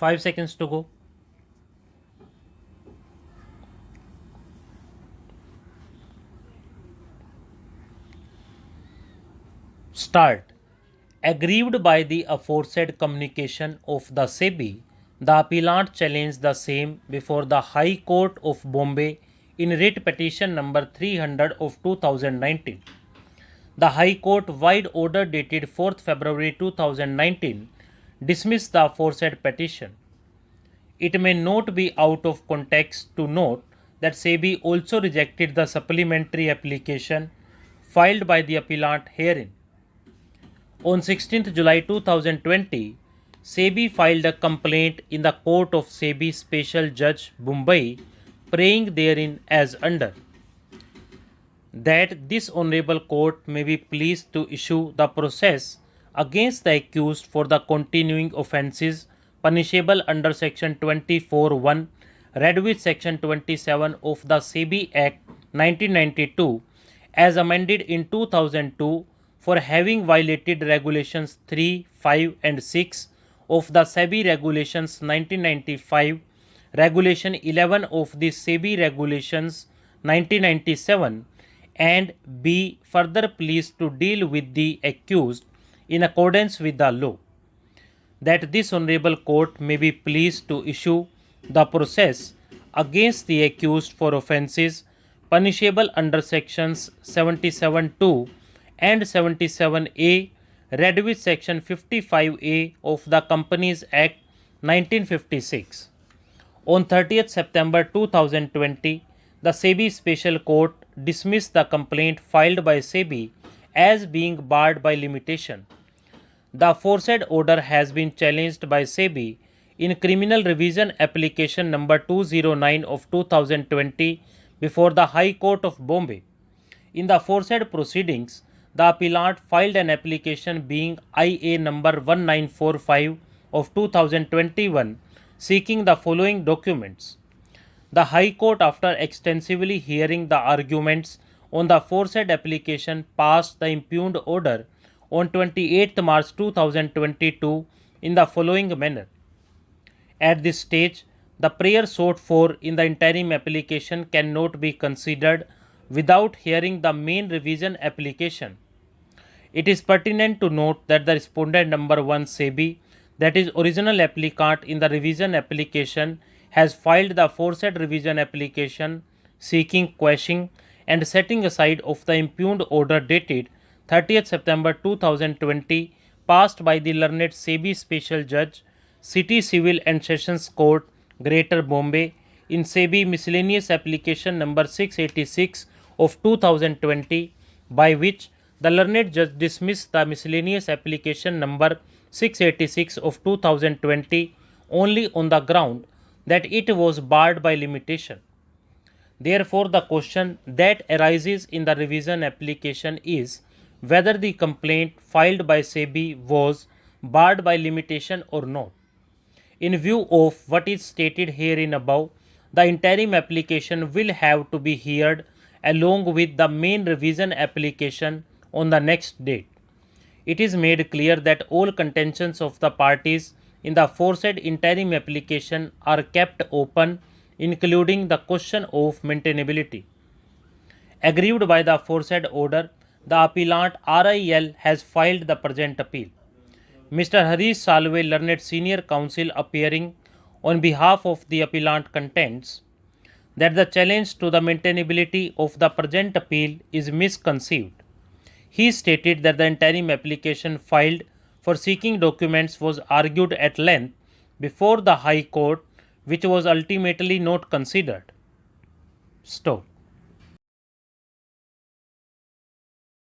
5 seconds to go. Start. Aggrieved by the aforesaid communication of the SEBI, the appellant challenged the same before the High Court of Bombay in writ petition number 300 of 2019. The High Court, wide order dated 4th February 2019, dismissed the aforesaid petition. It may not be out of context to note that SEBI also rejected the supplementary application filed by the appellant herein. On 16th July 2020, SEBI filed a complaint in the court of SEBI Special Judge Mumbai, praying therein as under: that this honorable court may be pleased to issue the process against the accused for the continuing offences punishable under section 24(1) read with section 27 of the SEBI Act 1992 as amended in 2002 for having violated regulations 3, 5 and 6 of the SEBI regulations 1995, regulation 11 of the SEBI regulations 1997, and be further pleased to deal with the accused in accordance with the law. That this honorable court may be pleased to issue the process against the accused for offences punishable under sections 77(2) and 77A read with section 55A of the Companies Act 1956. On 30th September 2020, the SEBI Special Court dismissed the complaint filed by SEBI as being barred by limitation. The aforesaid order has been challenged by SEBI in Criminal Revision Application number 209 of 2020 before the High Court of Bombay. In the aforesaid proceedings, the appellant filed an application being IA number 1945 of 2021 seeking the following documents. The High Court, after extensively hearing the arguments on the aforesaid application, passed the impugned order on 28th March 2022 in the following manner. At this stage, the prayer sought for in the interim application cannot be considered without hearing the main revision application. It is pertinent to note that the respondent number 1 SEBI, that is original applicant in the revision application, has filed the aforesaid revision application seeking quashing and setting aside of the impugned order dated 30th September 2020 passed by the learned SEBI Special Judge, City Civil and Sessions Court, Greater Bombay, in SEBI Miscellaneous Application number 686 of 2020, by which the learned judge dismissed the miscellaneous application number 686 of 2020 only on the ground that it was barred by limitation. Therefore, the question that arises in the revision application is whether the complaint filed by SEBI was barred by limitation or not. In view of what is stated herein above, the interim application will have to be heard along with the main revision application on the next date. It is made clear that all contentions of the parties in the aforesaid interim application are kept open, including the question of maintainability. Aggrieved by the aforesaid order, the appellant RIL has filed the present appeal. Mr. Harish Salve, learned senior counsel appearing on behalf of the appellant, contends that the challenge to the maintainability of the present appeal is misconceived. He stated that the interim application filed for seeking documents was argued at length before the High Court, which was ultimately not considered. Stop.